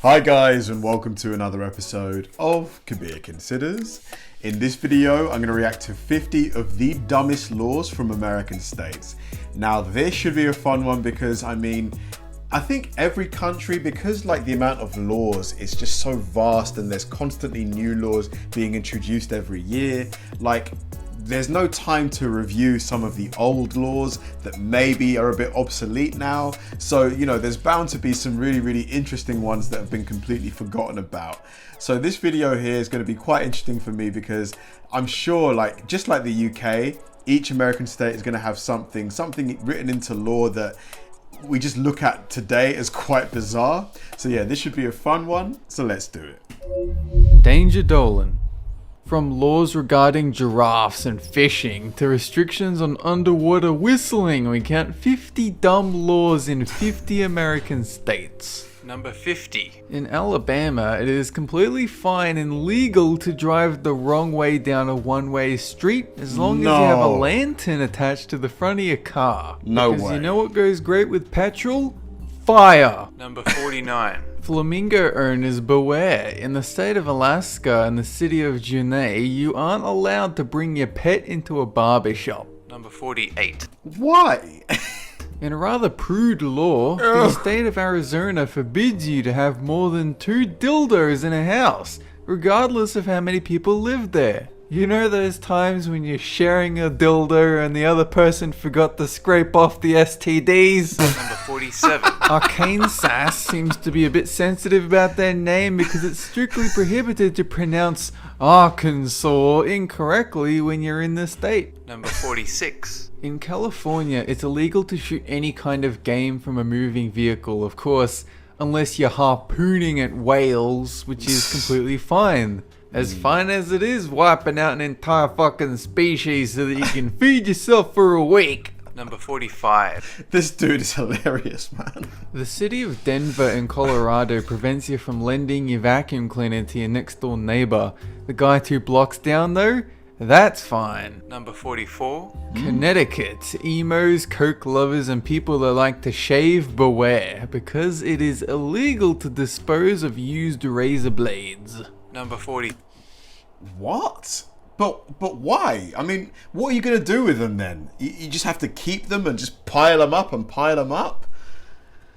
Hi guys, and welcome to another episode of Kabir Considers. In this video, I'm going to react to 50 of the dumbest laws from American states. Now this should be a fun one because I think every country, because the amount of laws is just so vast and there's constantly new laws being introduced every year, there's no time to review some of the old laws that maybe are a bit obsolete now. So, there's bound to be some really interesting ones that have been completely forgotten about. So this video here is going to be quite interesting for me because I'm sure, just like the UK, each American state is going to have something written into law that we just look at today as quite bizarre. So yeah, this should be a fun one. So let's do it. Danger Dolan. From laws regarding giraffes and fishing to restrictions on underwater whistling, we count 50 dumb laws in 50 American states. Number 50. In Alabama, it is completely fine and legal to drive the wrong way down a one-way street as long as you have a lantern attached to the front of your car. No because way. You know what goes great with petrol? Fire! Number 49. Flamingo owners beware. In the state of Alaska and the city of Juneau, you aren't allowed to bring your pet into a barber shop. Number 48. Why? In a rather prude law, the state of Arizona forbids you to have more than 2 dildos in a house, regardless of how many people live there. You know those times when you're sharing a dildo and the other person forgot to scrape off the STDs? Number 47. Arkansas seems to be a bit sensitive about their name because it's strictly prohibited to pronounce Arkansas incorrectly when you're in the state. Number 46. In California, it's illegal to shoot any kind of game from a moving vehicle, of course, unless you're harpooning at whales, which is completely fine. As fine as it is wiping out an entire fucking species so that you can feed yourself for a week. Number 45. This dude is hilarious, man. The city of Denver in Colorado prevents you from lending your vacuum cleaner to your next door neighbor. The guy 2 blocks down though, that's fine. Number 44. Connecticut, emos, coke lovers and people that like to shave beware because it is illegal to dispose of used razor blades. Number 40. What? But why? What are you going to do with them then? You just have to keep them and just pile them up and pile them up?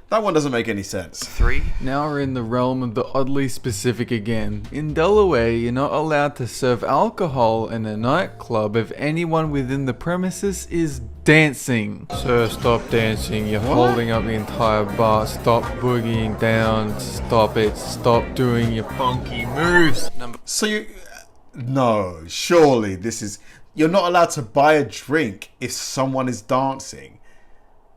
That one doesn't make any sense. 3. Now we're in the realm of the oddly specific again. In Delaware, you're not allowed to serve alcohol in a nightclub if anyone within the premises is dancing. Sir, stop dancing. You're holding up the entire bar. Stop boogieing down. Stop it. Stop doing your funky moves. No, surely you're not allowed to buy a drink if someone is dancing.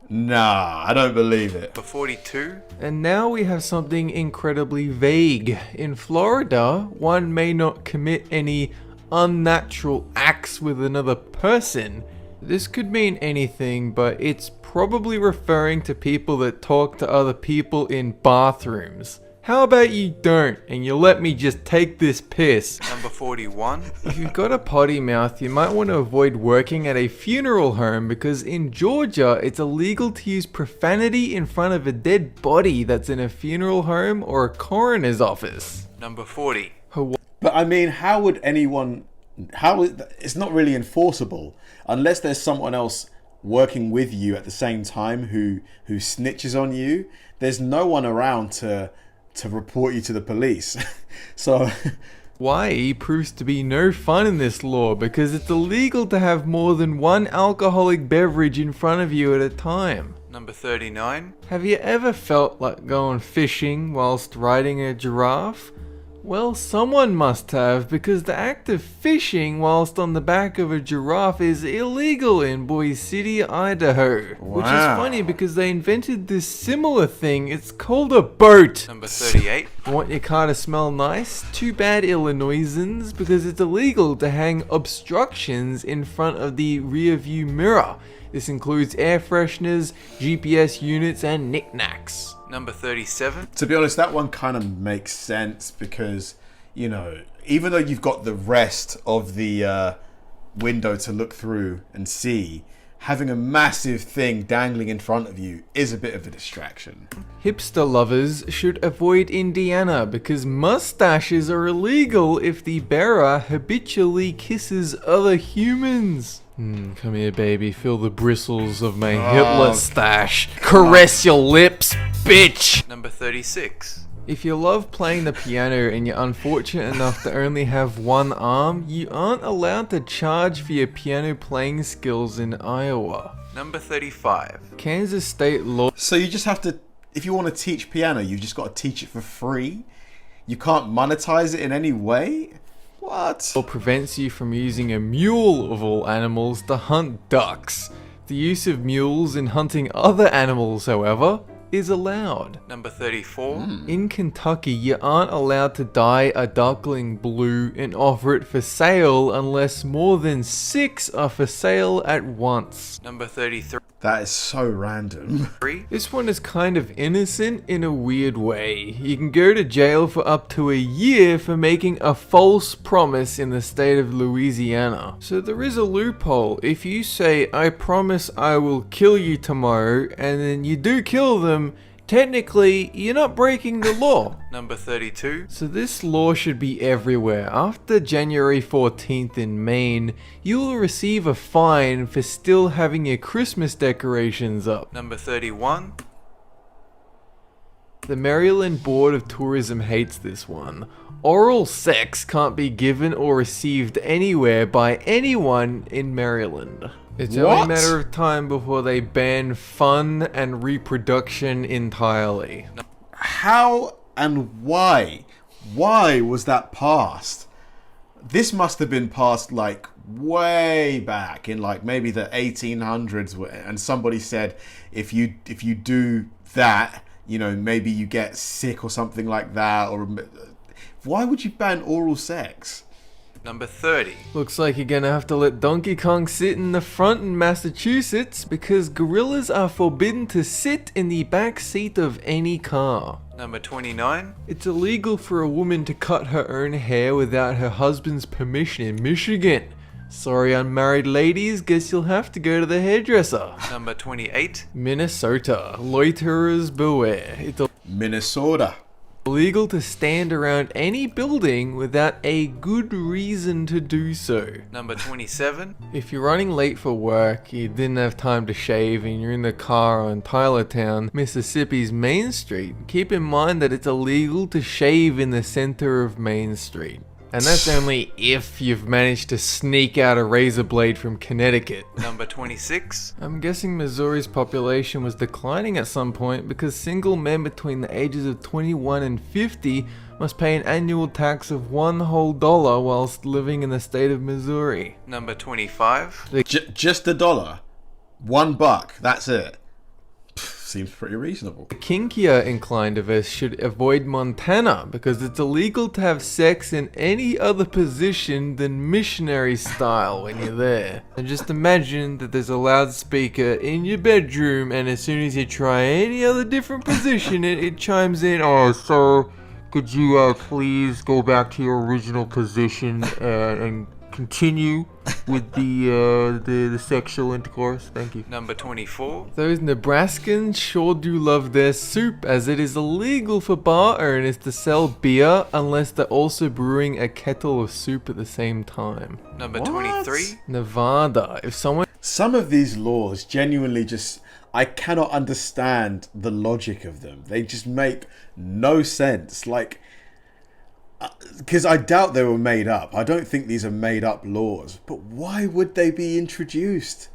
Nah, I don't believe it. Number 42. And now we have something incredibly vague. In Florida, one may not commit any unnatural acts with another person. This could mean anything, but it's probably referring to people that talk to other people in bathrooms. How about you don't, and you let me just take this piss? Number 41. If you've got a potty mouth, you might want to avoid working at a funeral home because in Georgia, it's illegal to use profanity in front of a dead body that's in a funeral home or a coroner's office. Number 40. But how would anyone... it's not really enforceable unless there's someone else working with you at the same time who snitches on you. There's no one around to report you to the police. So Hawaii proves to be no fun in this law because it's illegal to have more than 1 alcoholic beverage in front of you at a time. Number 39. Have you ever felt like going fishing whilst riding a giraffe? Well, someone must have, because the act of fishing whilst on the back of a giraffe is illegal in Boise City, Idaho. Which is funny because they invented this similar thing. It's called a boat. Number 38. Want your car to smell nice? Too bad, Illinoisans, because it's illegal to hang obstructions in front of the rear view mirror. This includes air fresheners, GPS units, and knickknacks. Number 37. To be honest, that one kind of makes sense because, even though you've got the rest of the window to look through and see, having a massive thing dangling in front of you is a bit of a distraction. Hipster lovers should avoid Indiana because mustaches are illegal if the bearer habitually kisses other humans. Come here, baby. Feel the bristles of my Hitler stash. Caress your lips, bitch! Number 36. If you love playing the piano and you're unfortunate enough to only have one arm, you aren't allowed to charge for your piano playing skills in Iowa. Number 35. Kansas state law So you just have to, if you want to teach piano, you've just got to teach it for free? You can't monetize it in any way? What? prevents you from using a mule of all animals to hunt ducks. The use of mules in hunting other animals, however, is allowed. Number 34. In Kentucky, you aren't allowed to dye a duckling blue and offer it for sale unless more than 6 are for sale at once. Number 33. That is so random. This one is kind of innocent in a weird way. You can go to jail for up to a year for making a false promise in the state of Louisiana. So there is a loophole. If you say, I promise I will kill you tomorrow, and then you do kill them, technically, you're not breaking the law. Number 32. So this law should be everywhere. After January 14th in Maine, you will receive a fine for still having your Christmas decorations up. Number 31. The Maryland Board of Tourism hates this one. Oral sex can't be given or received anywhere by anyone in Maryland. It's only a What? matter of time before they ban fun and reproduction entirely. How and why? Why was that passed? This must have been passed like way back in like maybe the 1800s, and somebody said if you do that, you know, maybe you get sick or something like that. Or why would you ban oral sex? Number 30. Looks like you're gonna have to let Donkey Kong sit in the front in Massachusetts because gorillas are forbidden to sit in the back seat of any car. Number 29. It's illegal for a woman to cut her own hair without her husband's permission in Michigan. Sorry, unmarried ladies, guess you'll have to go to the hairdresser. Number 28. Minnesota, loiterers beware. It's Minnesota. illegal to stand around any building without a good reason to do so. Number 27. If you're running late for work, you didn't have time to shave, and you're in the car on Tylertown, Mississippi's Main Street, keep in mind that it's illegal to shave in the center of Main Street. And that's only if you've managed to sneak out a razor blade from Connecticut. Number 26. I'm guessing Missouri's population was declining at some point because single men between the ages of 21 and 50 must pay an annual tax of $1 whole whilst living in the state of Missouri. Number 25. Just $1. $1. That's it. Seems pretty reasonable. The kinkier inclined of us should avoid Montana because it's illegal to have sex in any other position than missionary style when you're there. And just imagine that there's a loudspeaker in your bedroom, and as soon as you try any other different position, it chimes in, "Oh, so could you please go back to your original position and continue with the sexual intercourse? Thank you." Number 24. Those Nebraskans sure do love their soup, as it is illegal for bar owners to sell beer unless they're also brewing a kettle of soup at the same time. Number What? 23. Nevada, if someone Some of these laws genuinely just, I cannot understand the logic of them. They just make no sense. Like, because I doubt they were made up. I don't think these are made up laws. But why would they be introduced?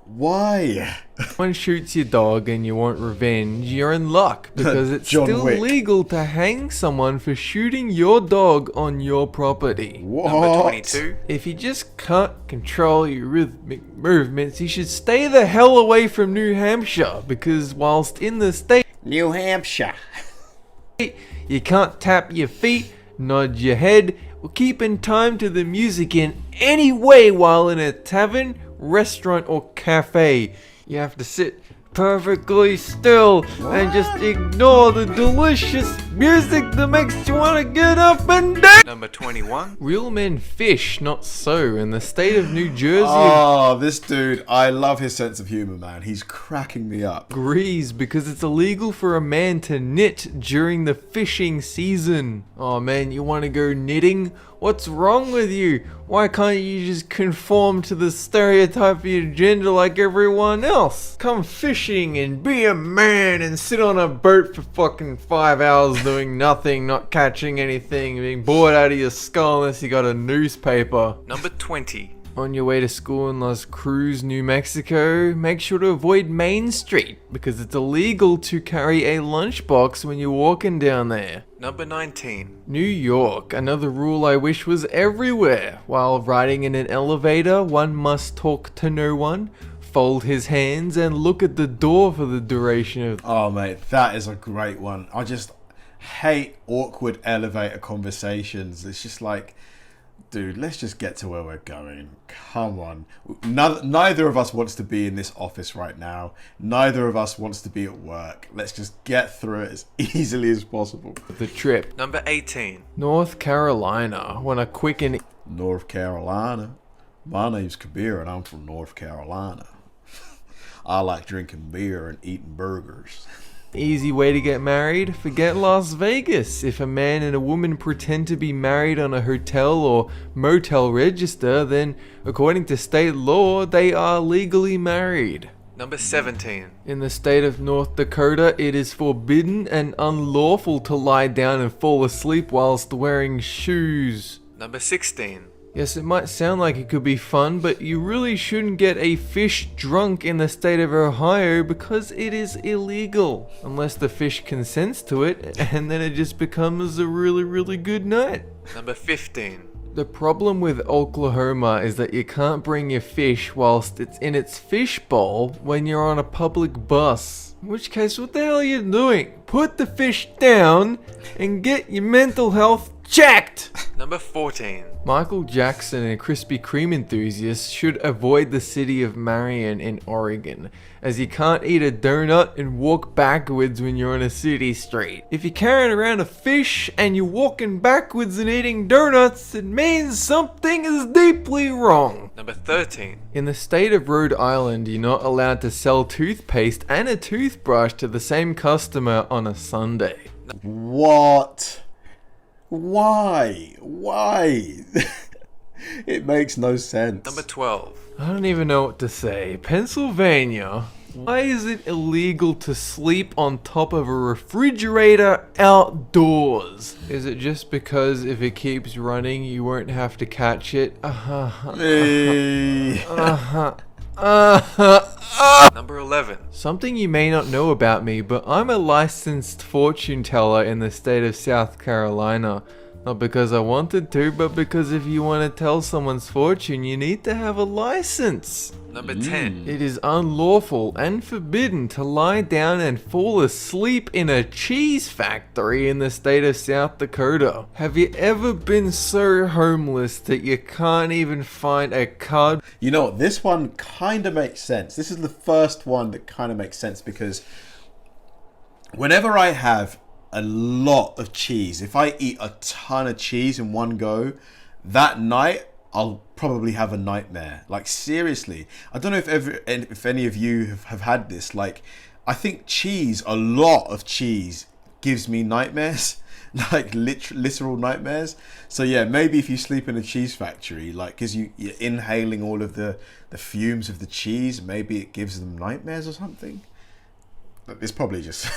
Why? someone shoots your dog and you want revenge, you're in luck because it's John still Wick. legal to hang someone for shooting your dog on your property. What? Number 22. If you just can't control your rhythmic movements, you should stay the hell away from New Hampshire because whilst in the state, New Hampshire. you can't tap your feet, nod your head, or keep in time to the music in any way while in a tavern, restaurant, or cafe. You have to sit perfectly still and just ignore the delicious music that makes you want to get up and dance. Number 21. Real men fish, not so. In the state of New Jersey Oh, this dude, I love his sense of humor, man. He's cracking me up. agrees because it's illegal for a man to knit during the fishing season. Oh man, you want to go knitting? What's wrong with you? Why can't you just conform to the stereotype of your gender like everyone else? Come fishing and be a man and sit on a boat for fucking 5 hours doing nothing, not catching anything, being bored out of your skull unless you got a newspaper. Number 20. On your way to school in Las Cruz, New Mexico, make sure to avoid Main Street because it's illegal to carry a lunchbox when you're walking down there. Number 19. New York, another rule I wish was everywhere. While riding in an elevator, one must talk to no one, fold his hands, and look at the door for the duration of... Oh, mate, that is a great one. I just hate awkward elevator conversations. It's just like, dude, let's just get to where we're going. Come on. Neither of us wants to be in this office right now. Neither of us wants to be at work. Let's just get through it as easily as possible. the trip. Number 18. North Carolina, when a quick and North Carolina. My name's Kabir and I'm from North Carolina. I like drinking beer and eating burgers. easy way to get married, forget Las Vegas. If a man and a woman pretend to be married on a hotel or motel register, then according to state law, they are legally married. Number 17. In the state of North Dakota, it is forbidden and unlawful to lie down and fall asleep whilst wearing shoes. Number 16. Yes, it might sound like it could be fun, but you really shouldn't get a fish drunk in the state of Ohio because it is illegal. Unless the fish consents to it, and then it just becomes a really, really good night. Number 15. The problem with Oklahoma is that you can't bring your fish whilst it's in its fish bowl when you're on a public bus. In which case, what the hell are you doing? Put the fish down and get your mental health checked! Number 14. Michael Jackson and Krispy Kreme enthusiasts should avoid the city of Marion in Oregon, as you can't eat a donut and walk backwards when you're on a city street. If you're carrying around a fish and you're walking backwards and eating donuts, it means something is deeply wrong. Number 13. In the state of Rhode Island, you're not allowed to sell toothpaste and a toothbrush to the same customer on a Sunday. What? Why? It makes no sense. Number 12. I don't even know what to say. Pennsylvania. Why is it illegal to sleep on top of a refrigerator outdoors? Is it just because if it keeps running, you won't have to catch it? Hey. Number 11. Something you may not know about me, but I'm a licensed fortune teller in the state of South Carolina. Not because I wanted to, but because if you want to tell someone's fortune, you need to have a license. Number 10. It is unlawful and forbidden to lie down and fall asleep in a cheese factory in the state of South Dakota. Have you ever been so homeless that you can't even find a card? You know what? This one kind of makes sense. This is the first one that kind of makes sense because whenever I have a lot of cheese, if I eat a ton of cheese in one go, that night I'll probably have a nightmare. Like seriously, I don't know if any of you have had this. Like, I think cheese, a lot of cheese, gives me nightmares, like literal nightmares. So yeah, maybe if you sleep in a cheese factory, like because you're inhaling all of the fumes of the cheese, maybe it gives them nightmares or something. It's probably just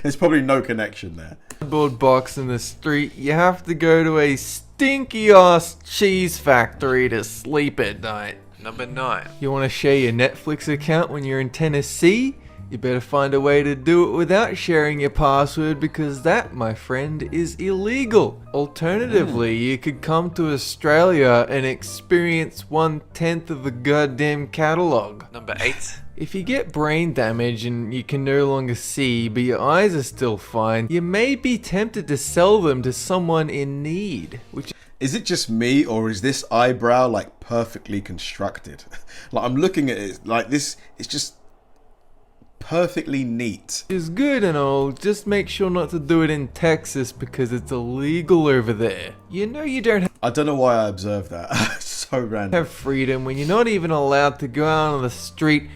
there's probably no connection there. Cardboard box in the street, you have to go to a stinky ass cheese factory to sleep at night. Number 9. You want to share your Netflix account when you're in Tennessee? You better find a way to do it without sharing your password because that, my friend, is illegal. Alternatively, you could come to Australia and experience 1/10 of the goddamn catalogue. Number 8. If you get brain damage and you can no longer see, but your eyes are still fine, you may be tempted to sell them to someone in need. Which Is it just me, or is this eyebrow like perfectly constructed? Like I'm looking at it like this, it's just perfectly neat. Is good and all, just make sure not to do it in Texas because it's illegal over there. You know you don't I don't know why I observed that. So random. have freedom when you're not even allowed to go out on the street,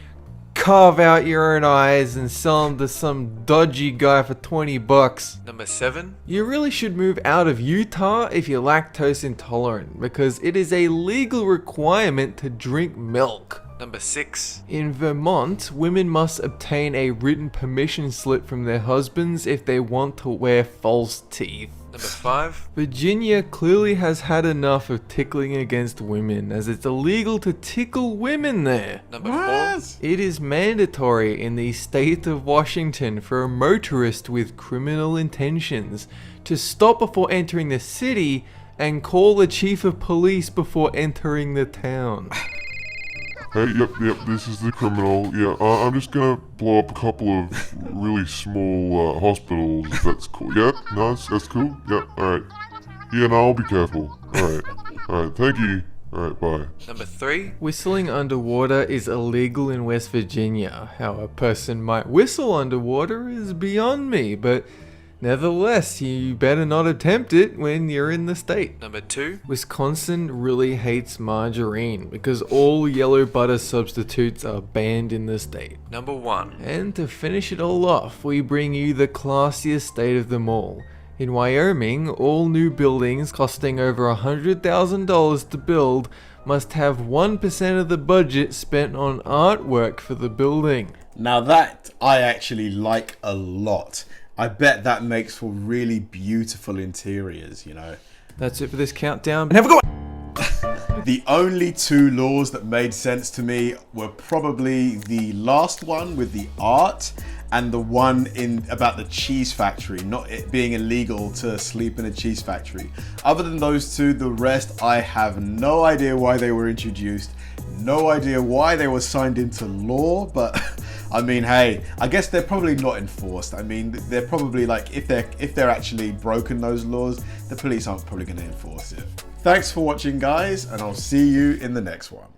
carve out your own eyes and sell them to some dodgy guy for 20 bucks. Number 7. You really should move out of Utah if you're lactose intolerant because it is a legal requirement to drink milk. Number 6. In Vermont, women must obtain a written permission slip from their husbands if they want to wear false teeth. Number 5. Virginia clearly has had enough of tickling against women, as it's illegal to tickle women there. Number 4. What? It is mandatory in the state of Washington for a motorist with criminal intentions to stop before entering the city and call the chief of police before entering the town. Hey, yep, this is the criminal. Yeah, I'm just gonna blow up a couple of really small hospitals, if that's cool. Yep, no, that's cool. Yep, alright. Yeah, no, I'll be careful. Alright, thank you. Alright, bye. Number 3. Whistling underwater is illegal in West Virginia. How a person might whistle underwater is beyond me, but nevertheless, you better not attempt it when you're in the state. Number 2. Wisconsin really hates margarine because all yellow butter substitutes are banned in the state. Number 1. And to finish it all off, we bring you the classiest state of them all. In Wyoming, all new buildings costing over $100,000 to build must have 1% of the budget spent on artwork for the building. Now that I actually like a lot. I bet that makes for really beautiful interiors, you know. That's it for this countdown. And have a good one! The only 2 laws that made sense to me were probably the last one with the art and the one about the cheese factory, not it being illegal to sleep in a cheese factory. Other than those 2, the rest I have no idea why they were introduced, no idea why they were signed into law, but I mean, hey, I guess they're probably not enforced. I mean, they're probably like, if they're actually broken those laws, the police aren't probably going to enforce it. Thanks for watching, guys, and I'll see you in the next one.